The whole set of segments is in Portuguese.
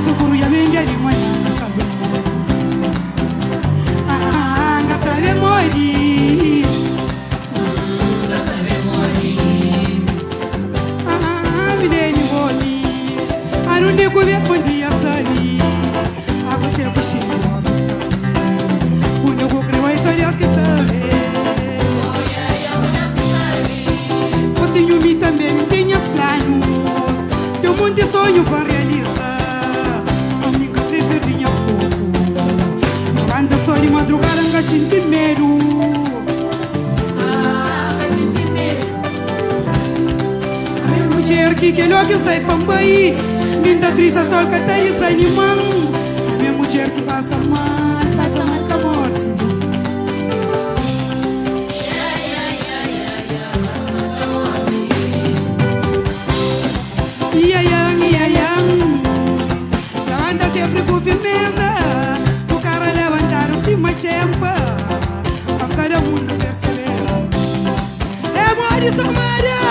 Sukuru ya mengi alimwanya sabe. Ngasabe mori. Ngasabe mori. Videni boni. Arunde kubya kundi asali. Akuse kushindi wa masali. Uno kukrewa isali askisale. Senhor, também tem os planos. Teu mundo de sonho para realizar. Amiga, preferia fogo. Não anda só de madrugada, engaxim primeiro. Engaxim primeiro. A minha mulher que logo sai pambai. Minta triste sol que tá e sai limão. A minha mulher que passa mal com a morte. Sempre com firmeza, o cara levantar-se uma tempa, a cada mundo perceber. É mori Somália.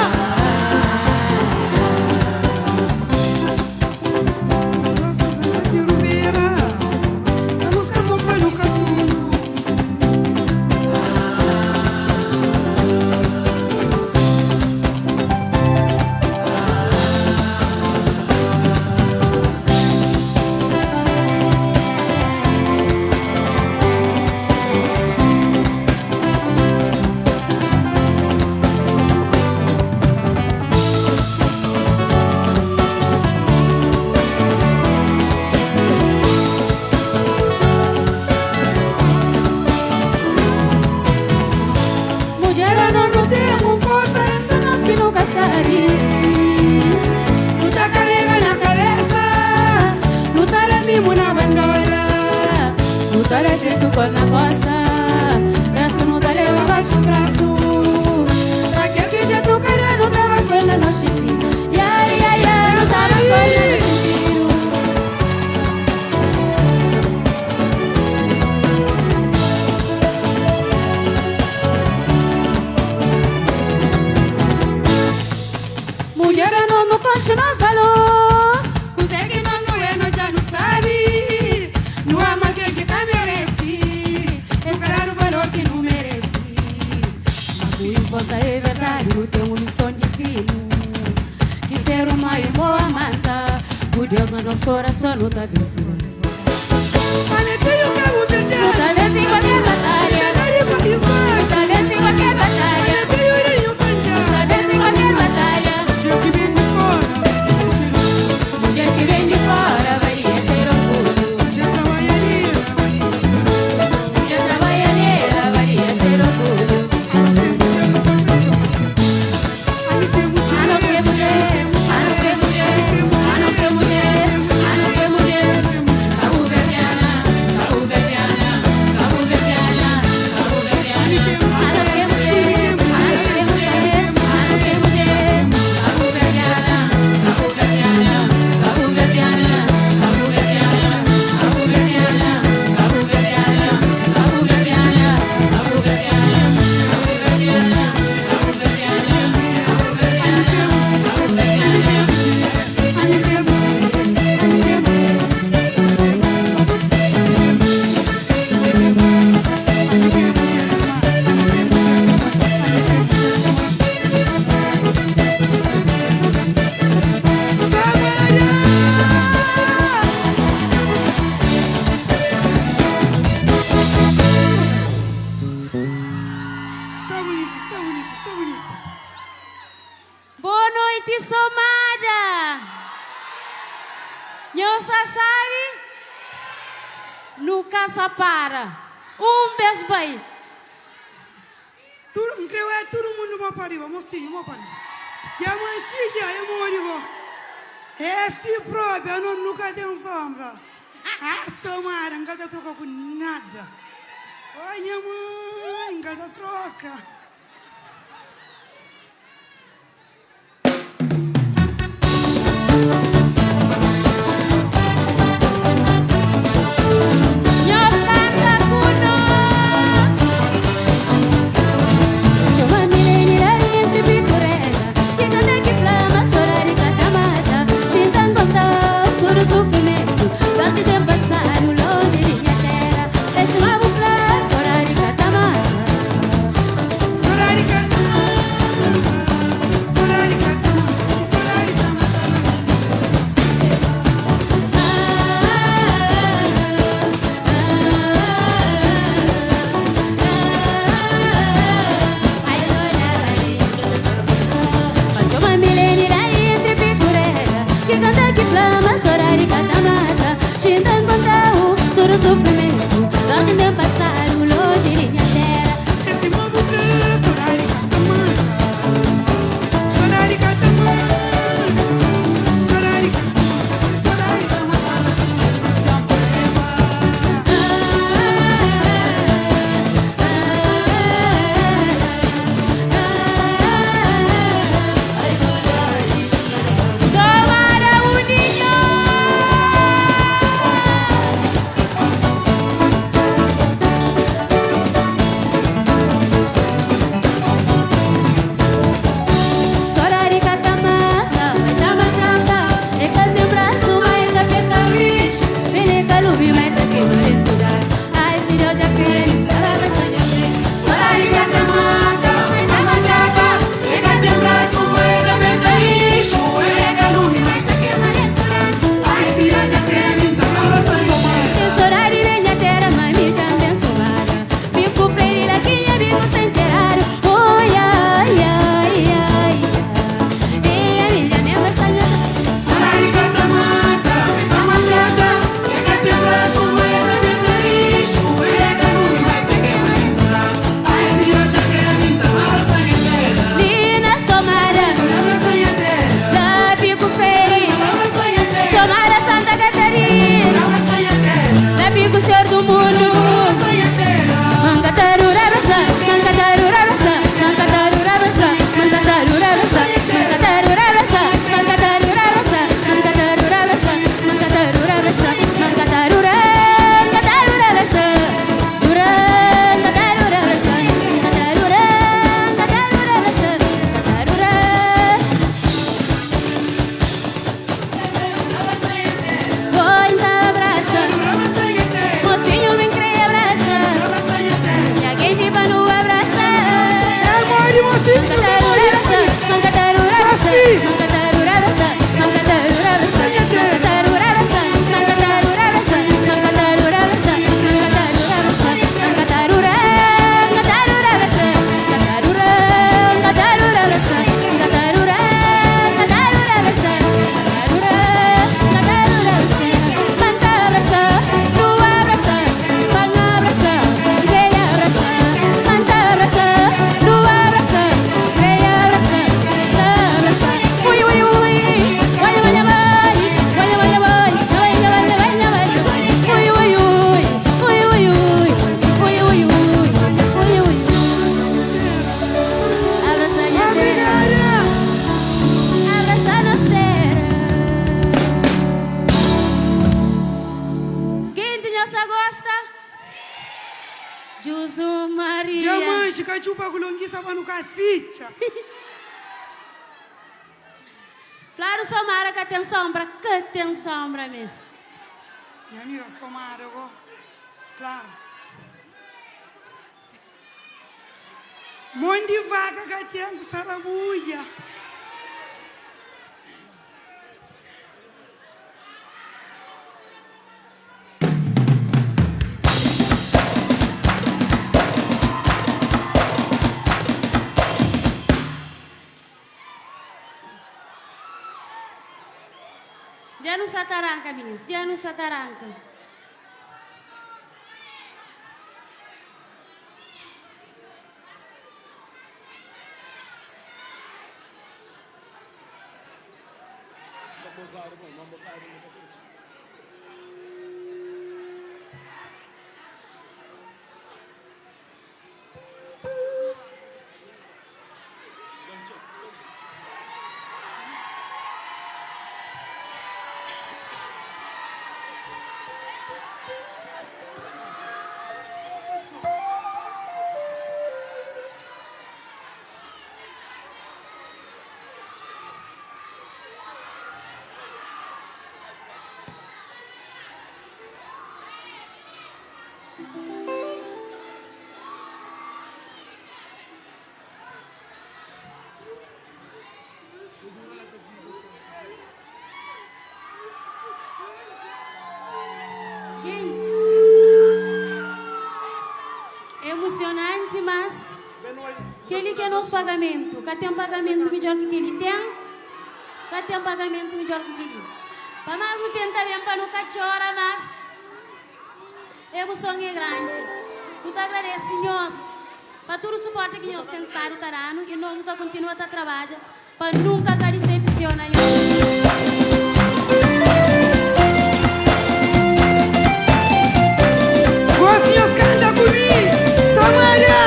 A música acompanha o casulo. Lutar jeito com a costa, braço não dá leva baixo o braço. Daquele que jeito cara não tava com a noite. Não tava com a noite. Mulher não concha nos valor. Consegue não é, nós já não sabe. Não há mal que merece. Esperar o valor que não merece. Mas o importa é verdade. Eu tenho uma missão de filho. De ser uma e boa amanta. O Deus no nosso coração não tá vencendo. Não tá vencendo em qualquer batalha. Não tá vencendo em qualquer batalha. Não tá vencendo em qualquer batalha. Mulher que vem de fora vai encher orgulho. Mulher trabalhadeira vai encher orgulho. A nós que mulher, a nós que mulher, a nós que mulher, a nós que mulher. Cabo Verdeana, Cabo Verdeana, Cabo Verdeana, Cabo Verdeana. A nós que mulher, a nós que mulher, a nós que mulher. Cabo Verdeana, Cabo Verdeana, Cabo Verdeana, Cabo Verdeana, Cabo Verdeana, Cabo Verdeana, Cabo Verdeana, Cabo Verdeana, Cabo Verdeana, Cabo Está bonito, está bonito, está bonito. Boa noite, Somália. Nhosa sabe? Nunca se para. Beijo bem. Todo mundo vai para arriba, mocinho, vai para arriba. E a mãe chega, eu moro. Esse próprio não nunca tem sombra. A Somália nunca te troca com nada. Olha, mãe, nunca te troca. Sofrimento xikachupa kulongisa vanhu ka ficha. Flávio Somara, que tem sombra, meu. Yani yo somare ko. Claro. Mondi vaca ka tem sarabuja. Já não sataranca, ministro, já não sataranca. Gente, emocionante, mas que ele quer nosso pagamento. Que tem um pagamento melhor que ele tem. Que tem um pagamento melhor que ele. Para mais não tenta bem para nunca chorar, mas a emoção é grande. Eu te agradeço, Senhor, para todo o suporte que nós temos dado tarano e nós vamos continuar a trabalhar para nunca decepcionar. Vocês cantam comigo, Somaria.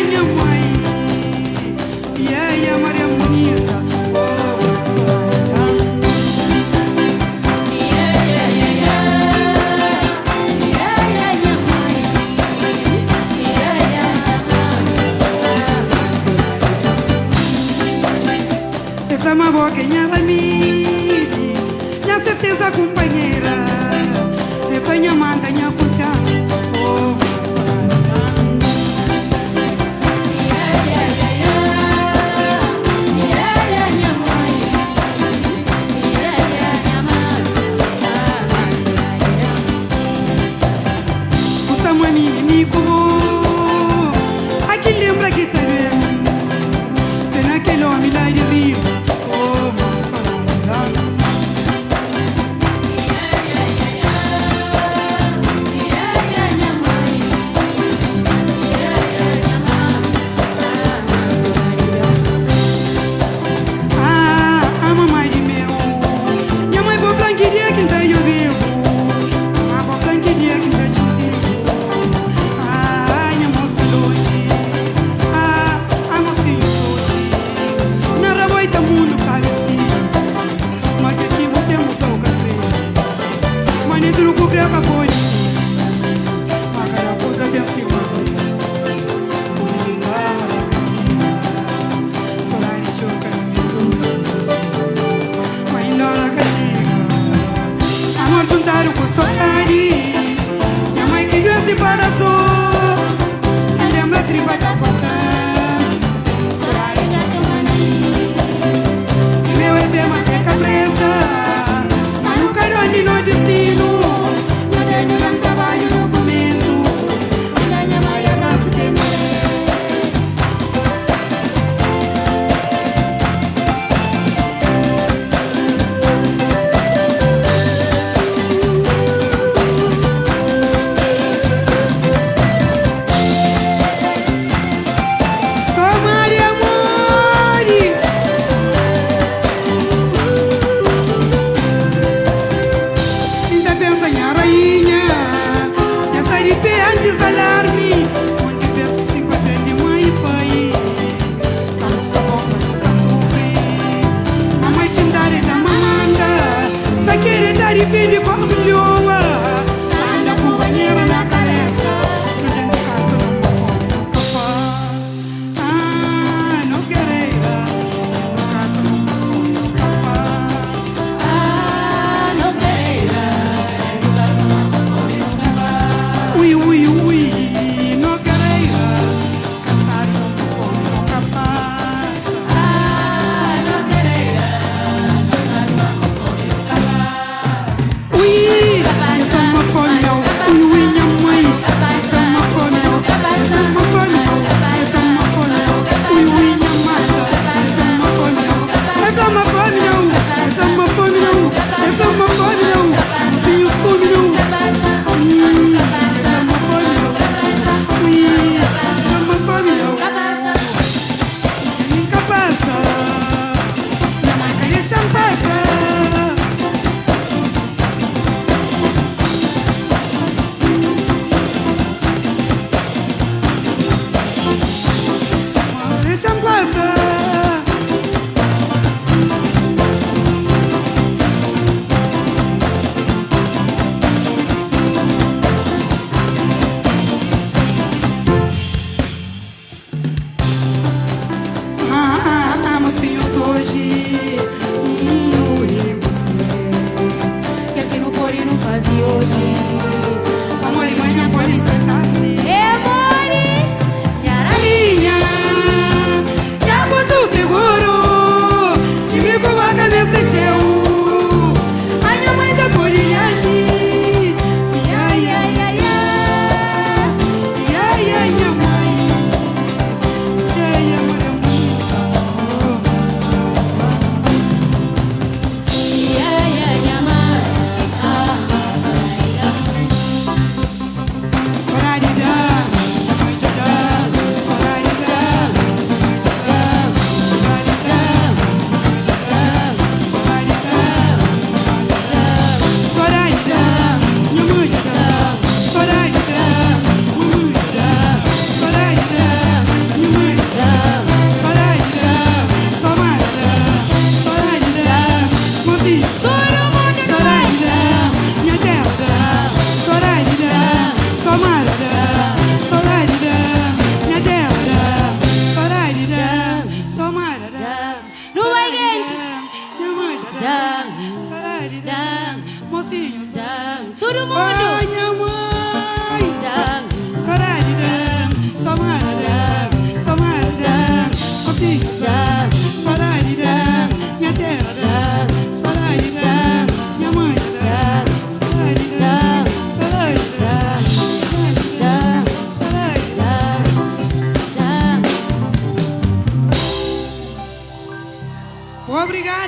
Minha mãe. Maria Bonita. Uma boquinha da minha certeza companheira, venha manda minha confiança, oh o Samani Nico, aqui lembra que tá vendo, vem naquele homem lá de Rio. Oh,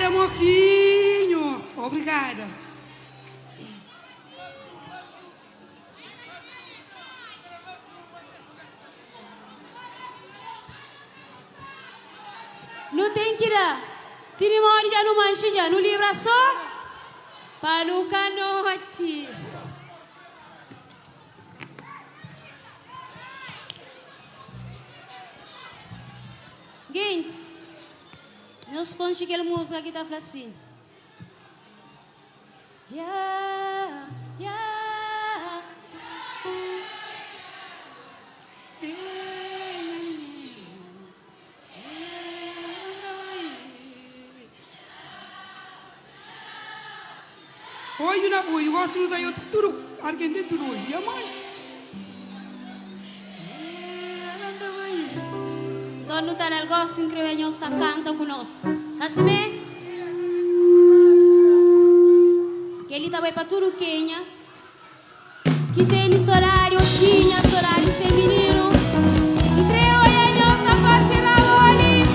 Obrigada, mocinhos. Obrigada. Não tem que dar. Tini mori já no manche já, no livra só. Paluca noite. Gente, nós conseguimos aquela música que está assim. Yeah, yeah. Oi, na oi, gosto no daí tudo, alguém dentro do oi, é mais. Dono está no negócio incrível, nós está cantando conosco. Assim mesmo? Que ele também para tudo Kenya. Que tem esse horário, Kenya, esse horário sem menino. Creu aí, nós está fazendo a boliça.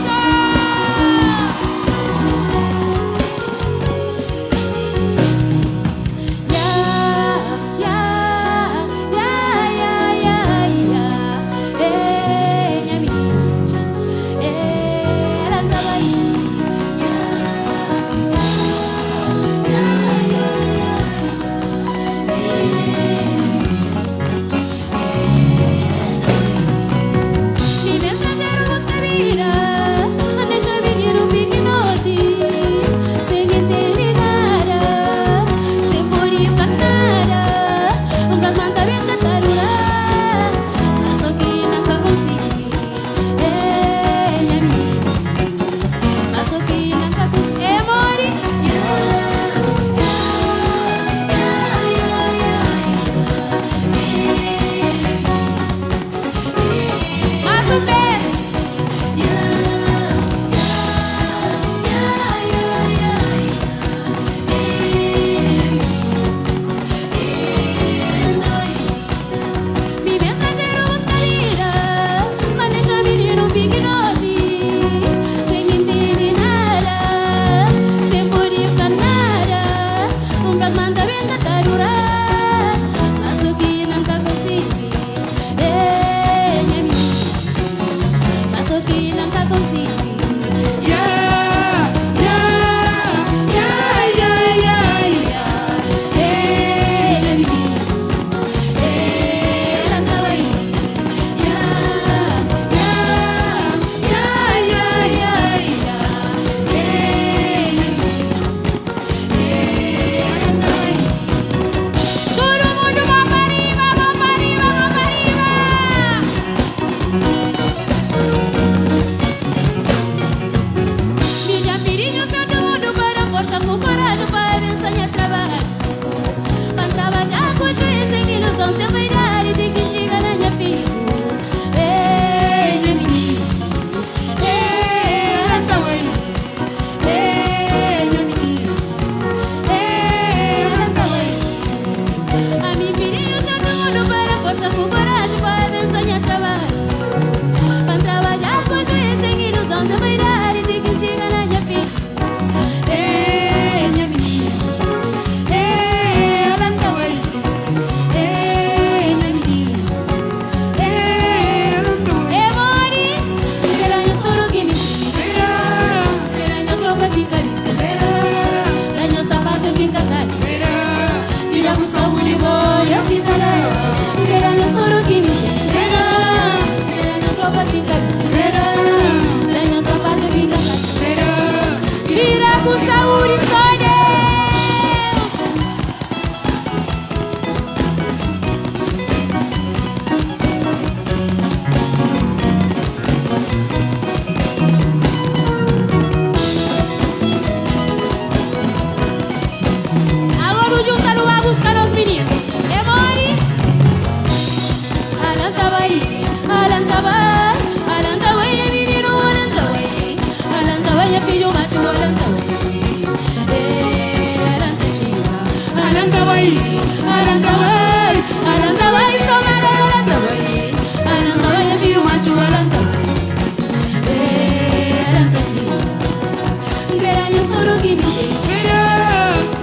que me dê.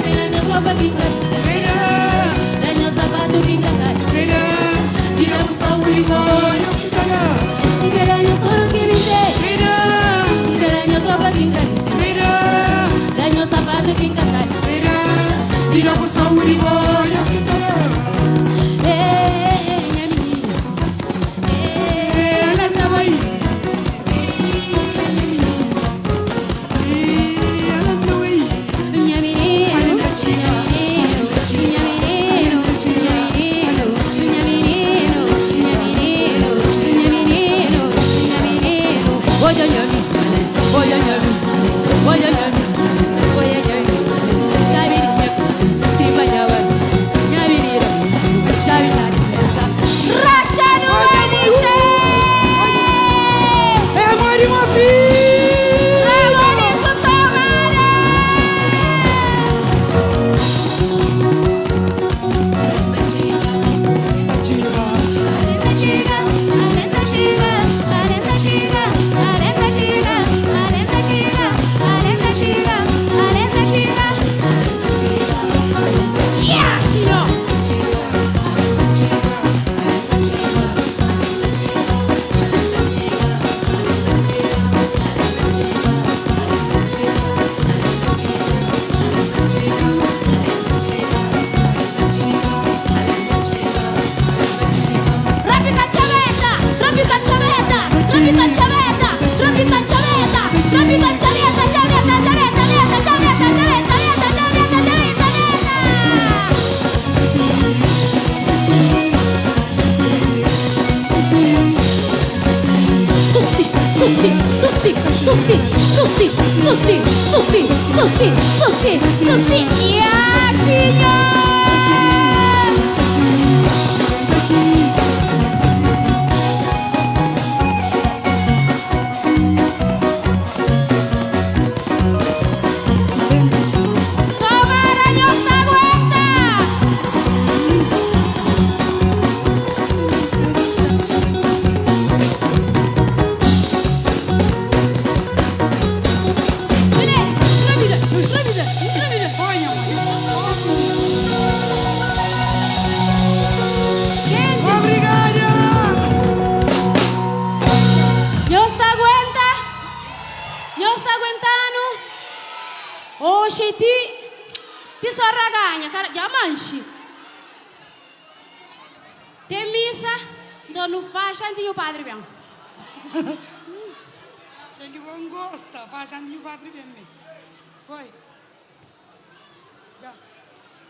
Tira minhas roupas que encarece. Tira meu sapato que encarece. Tira o sol e olhos. Tira minhas tudo que me dê. Tira minhas roupas que encarece. Tira meu sapato que encarece. Tira o sol e olhos. Minha menina. Ela tava aí.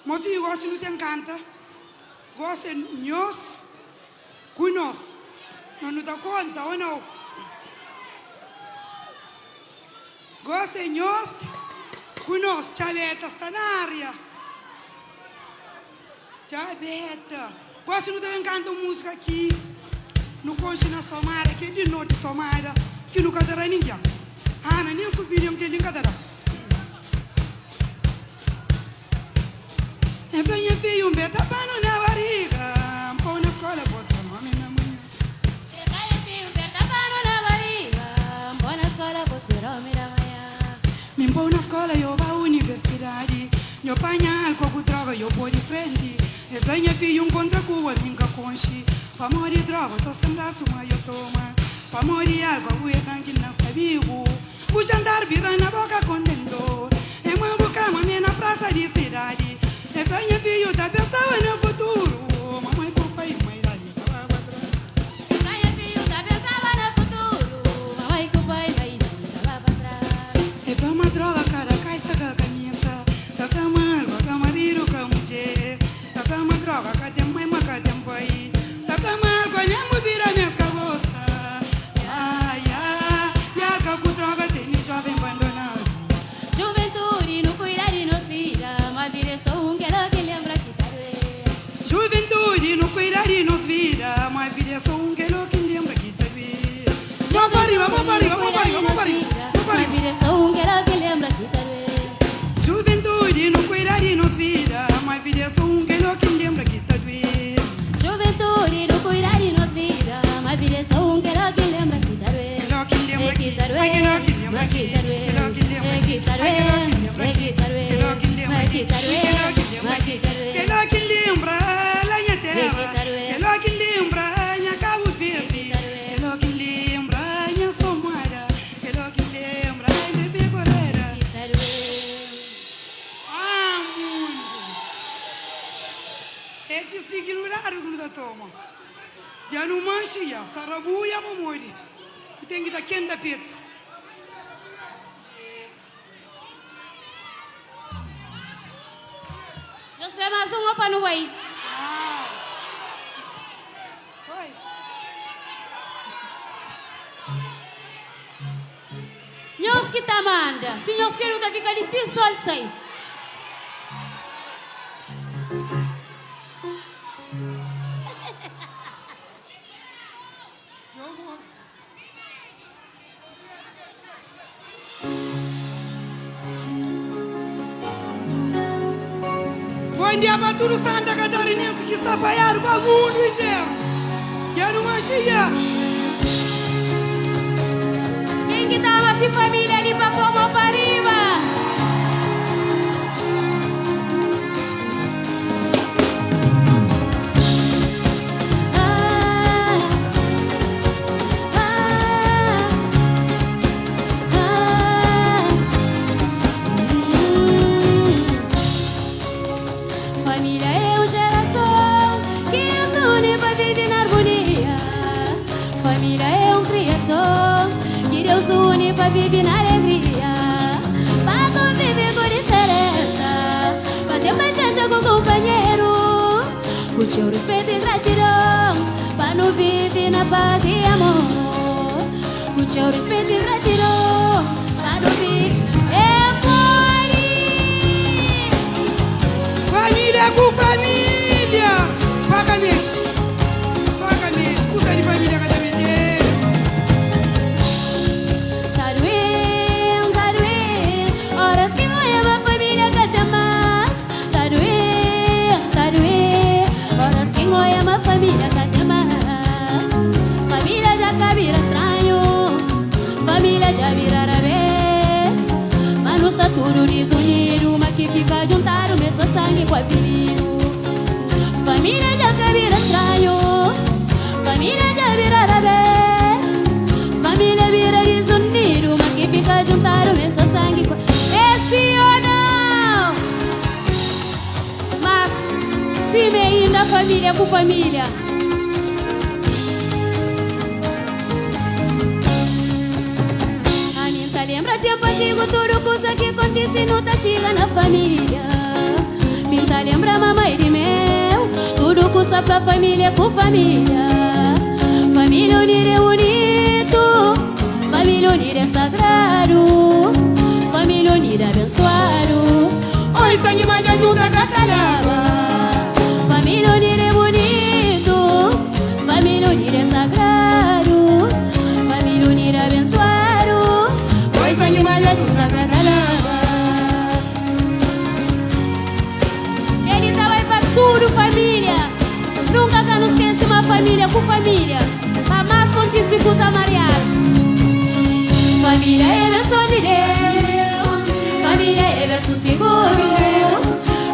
Mosi gosto não tem canta, gosto nós, cuinos, não dá conta ou não? Gosto nós, cuinos, chaveta está na área, chaveta. Gosto não tem canta música aqui, não conche na somara, que de noite somara, que nunca terá ninguém. Ah, não nem subir que ninguém terá. E venha filho, beta pano na barriga, põe na escola, bota nome na manhã. E venha filho, beta pano na barriga, põe na escola, bota nome na manhã. Me põe na escola, eu vou à universidade, eu apanho álcool, droga, eu vou de frente. E venha filho, contra Cuba, nunca conche, para morrer droga, tô sem braço, mas eu toma. Para morrer álcool, eu tanque não está vivo, o jantar vira na boca contendor. E uma boca, mamãe na praça de cidade. E venha filho, tá pensando no futuro. Mamãe com o pai, mãe ali, tava atrás. E venha filho, tá pensando no futuro. Mamãe com o pai, mãe ali, tava atrás. E vamos a droga, cara, cai saca a camisa. Tá mal, com a marido, com a mulher. Tá a droga, cadê mãe, mas cadê pai? Tá mal, com a minha vira minhas cabeças. Ai, ai, e a com droga tem jovem abandonado. Juventude, não cuida de nos vida, mas vira só que lembra que tá doendo. Juventude, não cuida de nos vida, mas vira só que lembra que tá doendo. Vamos para arriba, vamos para arriba, vamos para arriba, vamos para arriba. Mas vira só que lembra que tá doendo. Juventude, não cuida de nos vida, mas vira só que lembra que tá doendo. Juventude, não cuida de nos vida, mas vira só que lembra que tá doendo. Já não manchia, sarabuia mamori. Tem que dar quem da peito. Nós temos uma para no vai. Vai. Nós que tá manda. Se nós queremos ficar ali, tem sol sai. Bom dia para todos os Santa Catarinenses que está apoiado para o mundo inteiro. Quero uma cheia. Quem que tá assim família ali para como para arriba? Deus une para viver na alegria, para conviver com diferença, para ter paixão com o companheiro, curtir o respeito e gratidão, para não viver na paz e amor. Curtir o respeito e gratidão, para não viver família com família, faca mês, escuta de família cada vez. Família cadê mais? Família já vira estranho, família já vira vez. Mas não está tudo desunido, mas que fica juntado, mesmo sangue com apelido. Família já vira estranho, família já vira vez. Família vira desunido, mas que fica juntado, mesmo sangue com esse ou não. Mas se me ainda família com família. A mim tá lembra tempo antigo, tudo coisa que acontece não tá chega na família. Mim tá lembra mamãe de mel, tudo coisa pra família com família. Família unida é bonito, família unida é sagrado, família unida é abençoado. Oi, sangue mais ajuda catalaba. Família unida é bonito, família unida é sagrado, família unida é abençoado. Oi, sangue mais ajuda catalaba. Ele tá vai pra tudo, família. Nunca que não esquece uma família com família. Pra mais contigo com os amariados. Família é bênção de Deus, família é verso seguro,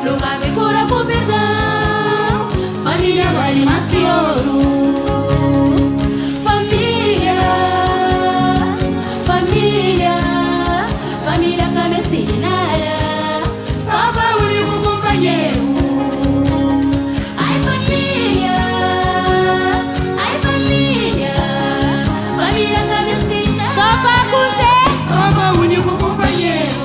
lugar de cura com perdão. Família vale mais que ouro. Família, família, família que me ensinara. Só para o único companheiro. Ai família, família que me ensinara. Só para você, Só para o único companheiro.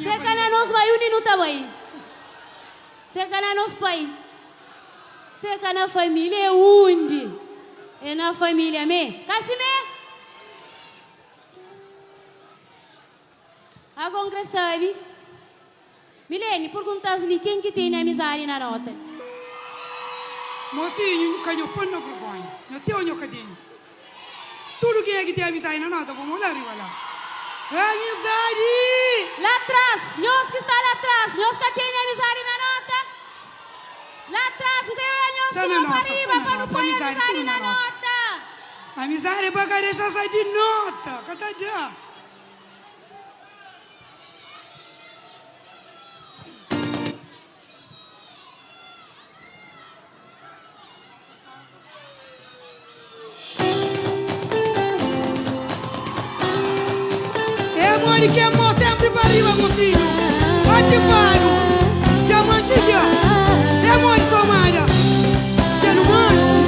Se kana nos mayuni no tabai. Se kana nos pai. Se kana família undi. É na família me. Casime. Agora sabe. Milene, perguntas-lhe quem que tem amizade na nota. Mocinho, canho pôr na vergonha. Eu tenho um cadinho. Tudo quem é que tem amizade na nota, vamos lá, rivala. Amizade! Lá atrás, nós que está lá atrás, nós que tem amizade na nota. Lá atrás, não tem nós que não pariba para não pôr amizade na nota. Amizade para que deixa sair de nota, cada dia. Amor que amor sempre para arriba, mocinho. Ativado, já manchia. É mãe somada, já não manche.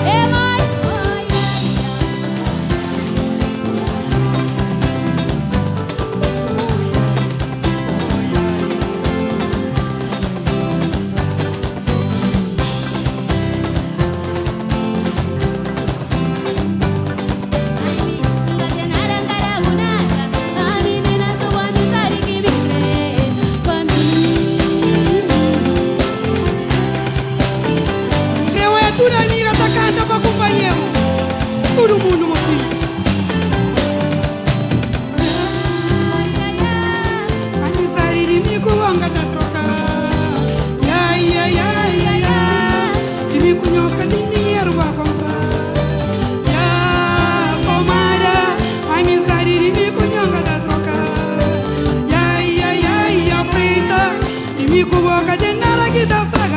É mãe. Todo mundo, mocinho. Amizade de mim com anga da troca. De mim com nós que tem dinheiro para comprar. Somara, amizade de mim com anga da troca. Frita, de mim com boca de nada que tá estragando.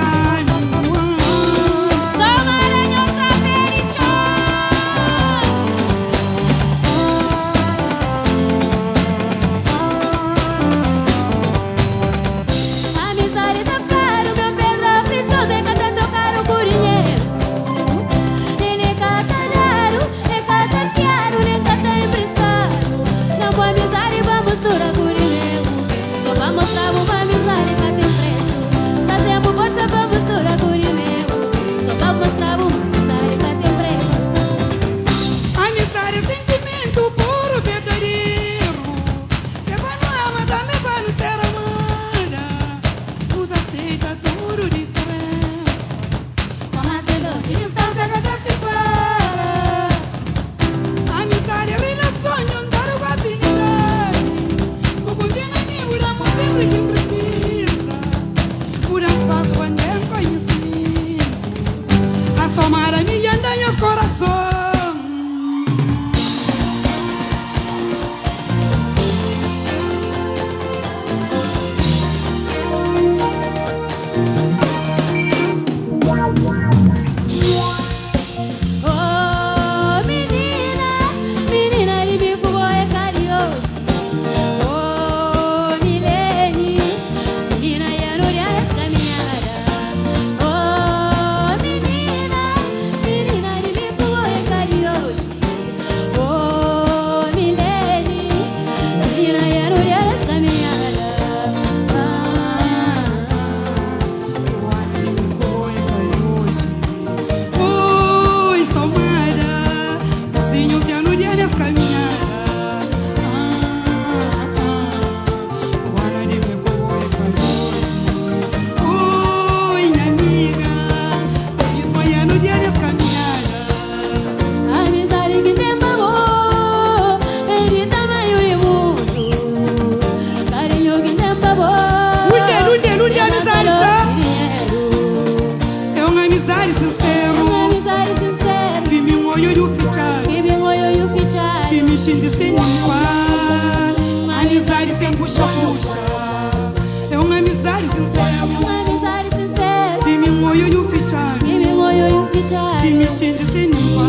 Shindy sem igual, amizade sem puxa-puxa. É uma amizade sincera. Que me moio e o fichar. Que me shindy sem igual,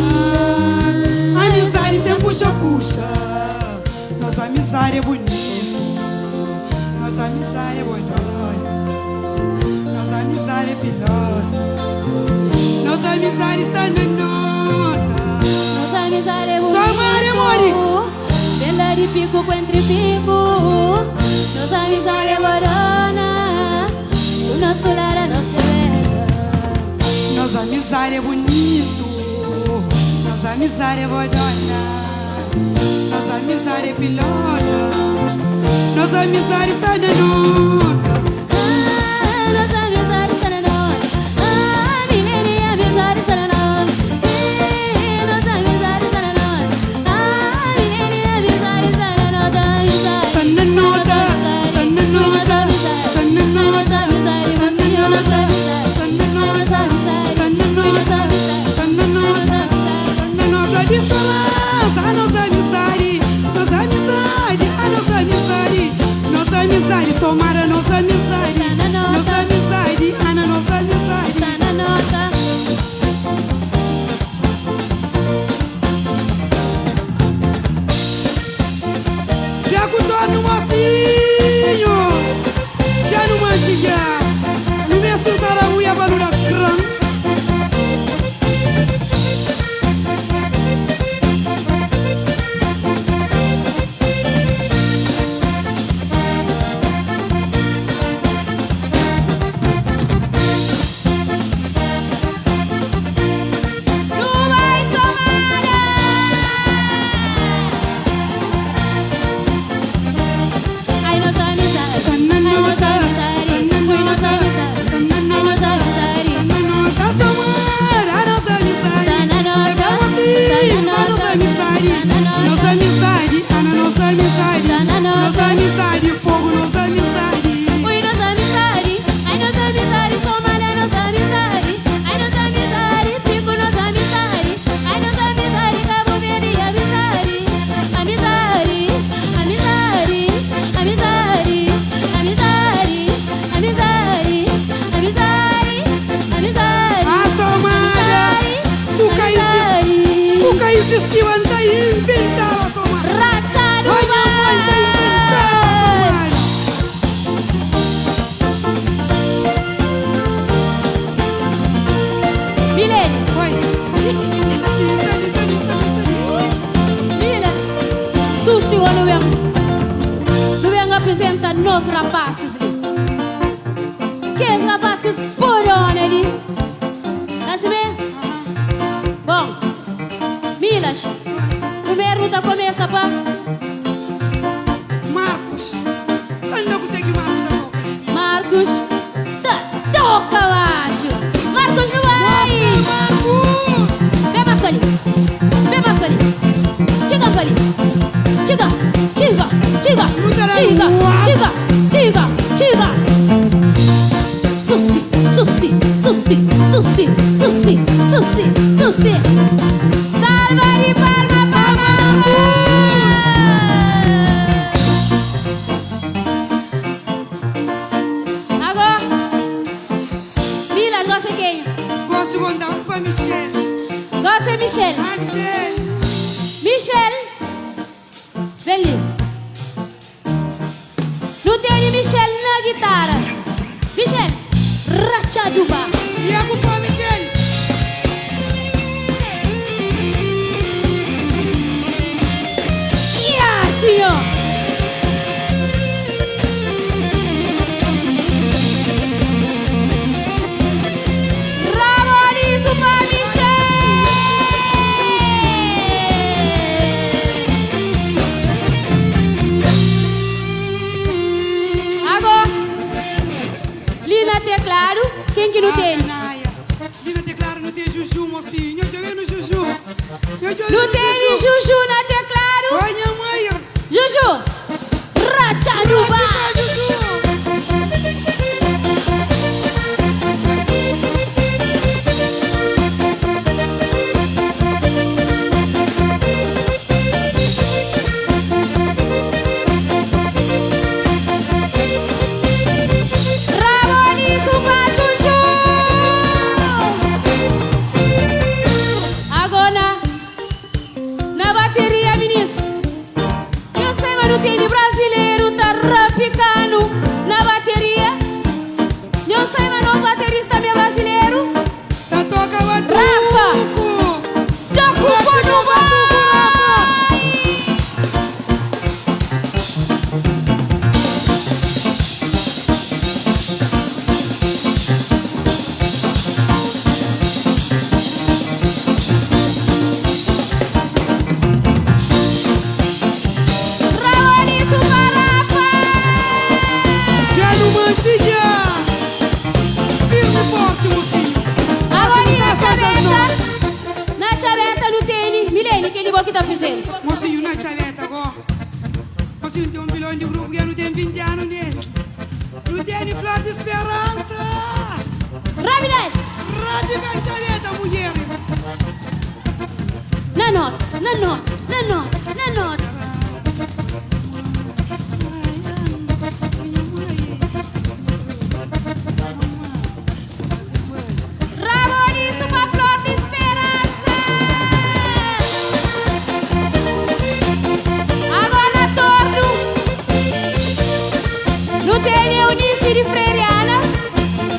amizade sem puxa-puxa. Nossa amizade é bonita. Nossa amizade é bonita. Nossa amizade é pilota. Nossa amizade está na nota. Nossa amizade é bonita. Somara, amore. Bela de fico com entre fico. Nossa amizade é morona, o nosso lar é nosso velho. Nossa amizade é bonito, nossa amizade é bodona, nossa amizade é pilota, nossa amizade está na nota. Nossa amizade está na nota. Milênio, amizade está na nota. Nossa amizade está na nota. Milênio, amizade está na nota. Está na nota, está na nota, está na nota, nossa amizade, mocinho, nossa amizade. está na nota, Nossa amizade, está na nota, nossa amizade. está na nota, está na nota de esperança. A nossa amizade, nossa amizade, a nossa amizade, nossa amizade, somar a nossa amizade, Está na nota. nossa amizade, a nossa amizade. Está na nota. Já cuidou no mocinho, já no manchia, no meu suzara uia balura gran. Tu vai somar. Ai, nossa amizade. Está na Ai, nossa nota, amizade. está na Ui, nossa nota, amizade. está na Ai, nossa nota, amizade. está na nota, somar a nossa amizade. Está na nota. É pra vocês, Está na a nossa nota. amizade, Está na nota. nossa amizade, a nossa amizade, Está na nota. nossa amizade, fogo, nossa amizade. Ui, nossa amizade. Ai, nossa amizade. Somar a nossa amizade. Ai, nossa amizade. Fico nossa amizade. Ai, nossa amizade. Cabo Verde e amizade. Amizade. Amizade. Amizade. Amizade. Amizade. Amizade. Amizade. A somada, suca existiu antes de inventar a somada. Racharuba. Ai, minha mãe tá inventando a somada. Milene. Oi. Milene. Susti quando vem apresentar nos rapazes ali. Que os rapazes por onde ali? Tá se bem? Bom, Milas, primeiro luta começa para Marcos, anda consegue Marcos da boca. Marcos. Toca, acho. Marcos não vai. Marcos! Vem mais pra ali. Vem mais pra ali. Chega pra ali. Chega, chega, chega, chega, chega, chega, chega. Susti, susti, susti, susti, susti, susti, susti. Salva de palma pra Marcos. Agora, Milas, gosta de quem? Gosto de mandar um pra Michelle. Gosta de Michel. Michelle. Michel, vem ali. Não tem Michel na guitarra. Michel, rachaduba. E a culpa, Michelle? Yashio. Ramonizo pra Michel. Agora, Lina Teclado, quem que não tem? Naia. Lina declara não tem Juju, mocinho. Eu joguei no Juju. Não tem Juju na Teclado? Oi, minha mãe. Juju, rachaduba. Vai, Juju. Ramonizo pra Juju. Agora, na bateria. Milene, que ele vai que tá fazendo? Mocinho, não é chaveta, agora. Mocinho, tem bilhão de grupo que não tem 20 anos nele. Não tem flor de esperança. Rabilene! Radical chaveta, mulheres. Na nota, na nota, na nota, na nota. Raboliço, uma flor de esperança. Agora torno. Não tem Eunice de Freirianas,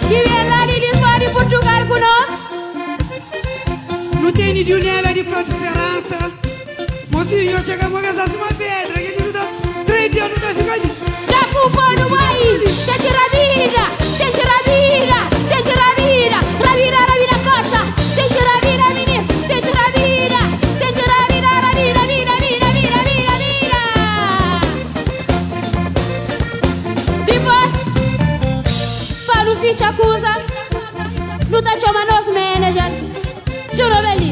que vem lá de Lisboa de Portugal com nós. Não tem de Unela de flor de esperança. Mocinho, chegamos a gastar uma pedra. Que ele não dá 3 dias, não dá ficando. Da culpa no baile, tem que rabira, tem que rabira, tem que rabira, rabira, rabira, coxa, tem que rabira, ministro, tem que rabira, tem que rabira, rabira, vira, vira, vira, vira, vira. Depois, para não te acusa, não tá chamando os manager, juro beli,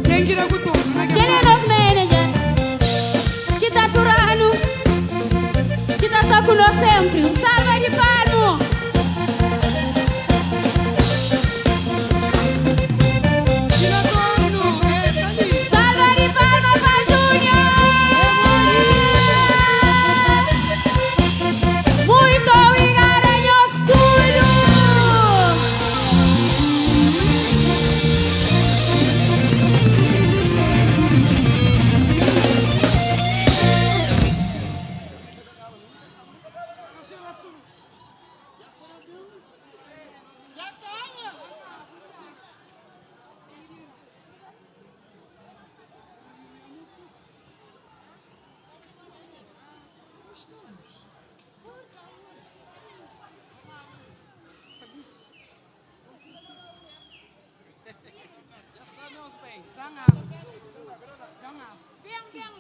Tem que ir a Gutom. que ele é os manager, que tá turano, que tá só com nós sempre, um salva de palmo. Tira torno, tá ali. Salva de palma pra Júnior! Muito obrigada, nós tudo! Vem, vem.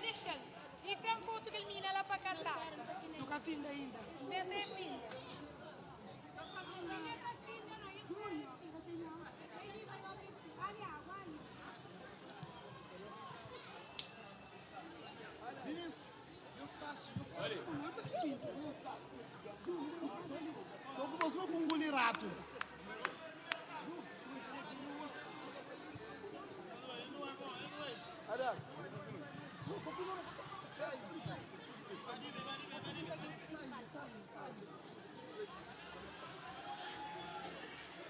Deixa. E tem foto que ele mina lá para cantar. Tu cá fim ainda. Mas é filha. Estou com você com um gulirato.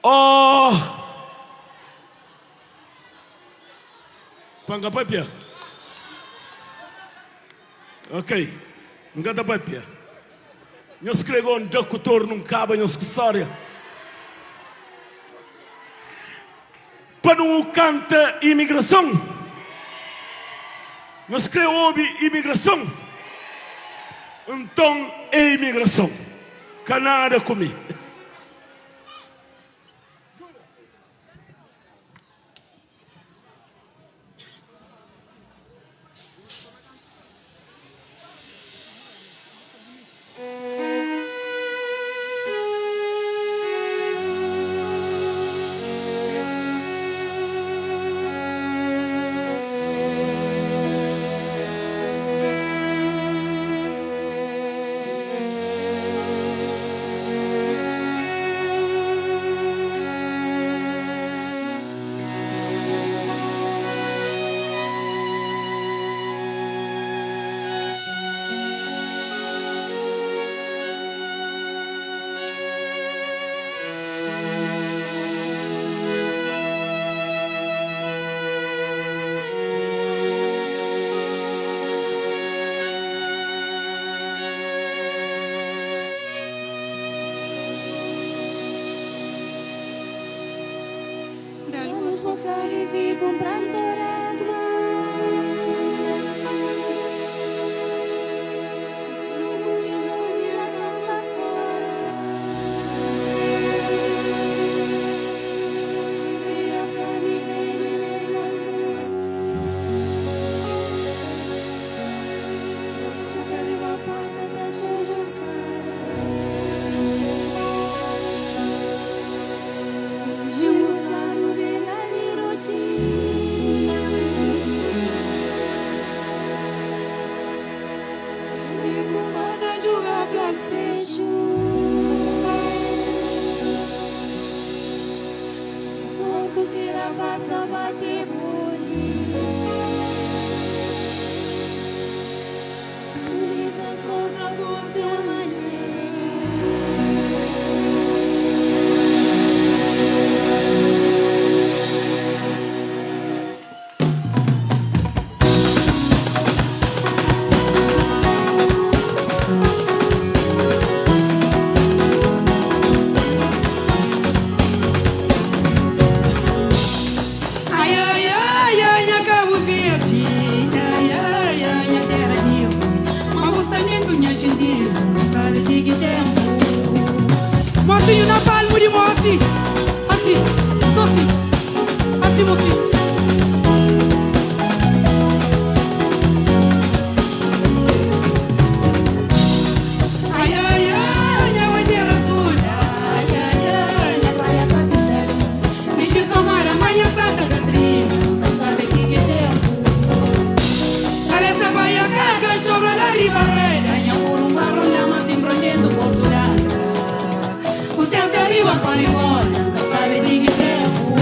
Oh, panga papia. Ok, ngada papia. Nós escrevemos um docutor num cabo em história. Para não canta imigração. Nós escrevemos imigração. Então é imigração. Canada comigo. Da luz Com flor e vi comprando as mãos. sira basta batibuni. Brisa solta você mocinho na palma de moci, assim, só assim, assim mocinho. Ai, ai, ai, a bandeira azul, ai, ai, ai, a praia capital. Diz que somar amanhã Santa Catarina, não sabe que é tempo. Parece a baia carga, chora na ribarreira, e a urumbarro llama sin proyendo Portugal. Se arriba para igual, sabe de que tempo.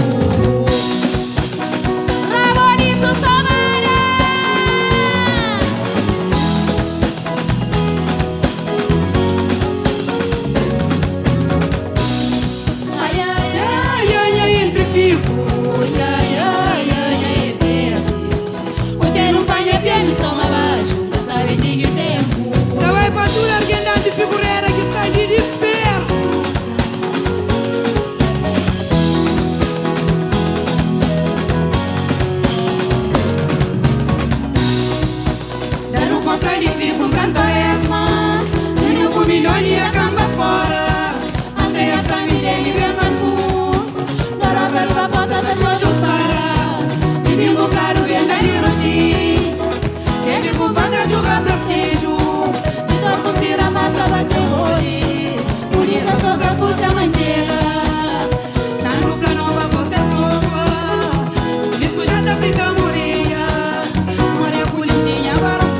Raboniço Samara. Ai, ai, ai, ai, ai, entre pico. Ai, ai, ai, ai, entre O ter panha piano som abaixo, não sabe de que tempo. não vai para tudo alguém dá de figureira que está de perto. Contra ele fico comprando esma. Tenho com milhões e a camba fora. Andrei a família e Bernardos. Da rosa riba bota da sua jussara. Vivi comprar o bem da Niroti. Teve culpada de jogar prestígio. De dor com cira basta bater olho. Por isso a sogra custa a manteiga. Na nufla nova você sopa. Disco já da África moria. Maria Culininha Baracu.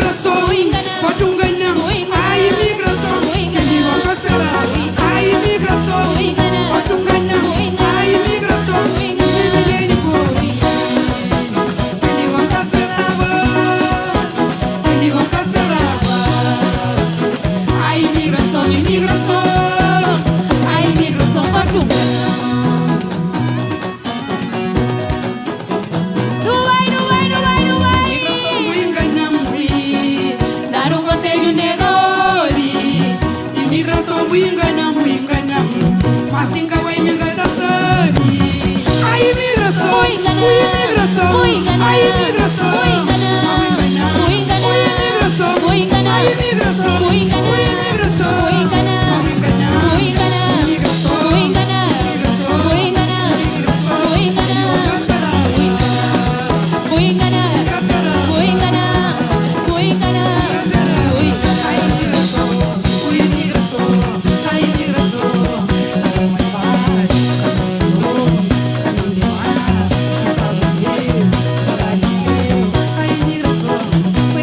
imigração, voto enganam. A imigração, que me vão prosperar. A imigração, voto enganam. A imigração, que me vem de boa. Que me vão prosperar. Que me vão prosperar. A imigração, A imigração voto dar conselho negócio. imigração, enganam. Mas ainda vai me enganar. A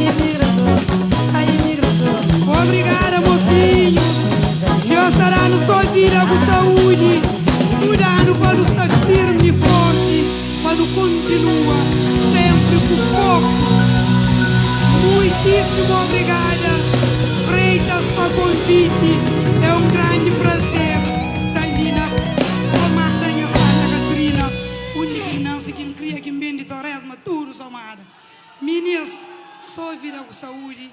imigração, a imigração, obrigada, mocinhos. Deus estará na sua vida com saúde, cuidando para estar firme e forte, para continuar sempre com foco. Muitíssimo obrigada, Freitas, para o convite. É um grande prazer estar ali na Somada em Santa Catarina, única Nancy que cria que bem de Torresma, tudo Somada. Meninas, só vida com saúde.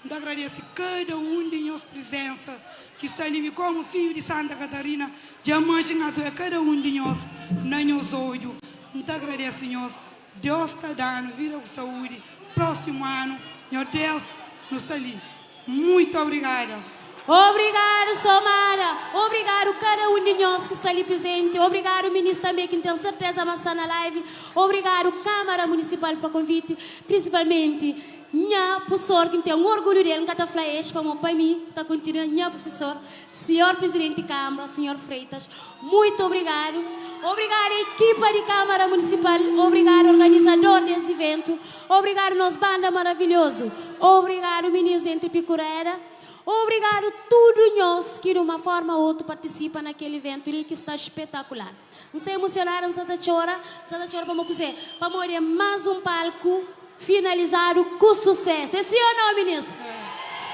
Eu agradeço cada um de nossa presença que está ali como filho de Santa Catarina, de amanhã a cada um de nós, na nosso olho. Eu agradeço, nós. Deus está dando vida com saúde. Próximo ano, meu Deus, nos está ali. Muito obrigada. Obrigado, Somara. Obrigado cada um de nós que está ali presente. Obrigado, ministro também, que tem certeza vai estar na live. Obrigado, Câmara Municipal, para o convite. Principalmente, minha professor, que tem um orgulho dele, que está falando para mim, está continuando, minha professor, senhor presidente de Câmara, senhor Freitas. Muito obrigado. Obrigado, equipa de Câmara Municipal. Obrigado, organizador desse evento. Obrigado, nossa banda maravilhosa. Obrigado, ministro Entre Picureira. Obrigado a todos nós que de uma forma ou outra participam naquele evento ali que está espetacular. Estou emocionada, Santa Chora para dizer, para morrer mais um palco finalizado com sucesso. Esse é o nome, ministro.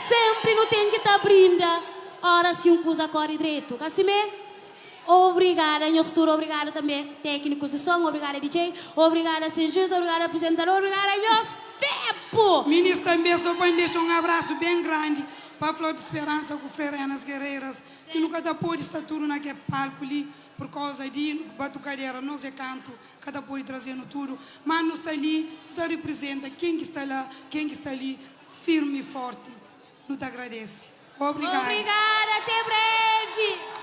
Sempre não tem que estar abrindo horas que coisa corre direito. Assim mesmo? Obrigada, nós todos. Obrigada também, técnicos de som. Obrigada, DJ. Obrigada, Sejus. Obrigada, apresentador. Obrigada, nós, FEPO. Ministro também só pode deixar um abraço bem grande para a Flor de Esperança com Freirenas Guerreiras, que nunca pôde estar tudo naquele palco ali, por causa de batucadeira, nós é canto, cada pode trazendo tudo, mas nós está ali, nos representa quem que está lá, quem que está ali, firme e forte, nos agradece. Obrigada. Obrigada, até breve.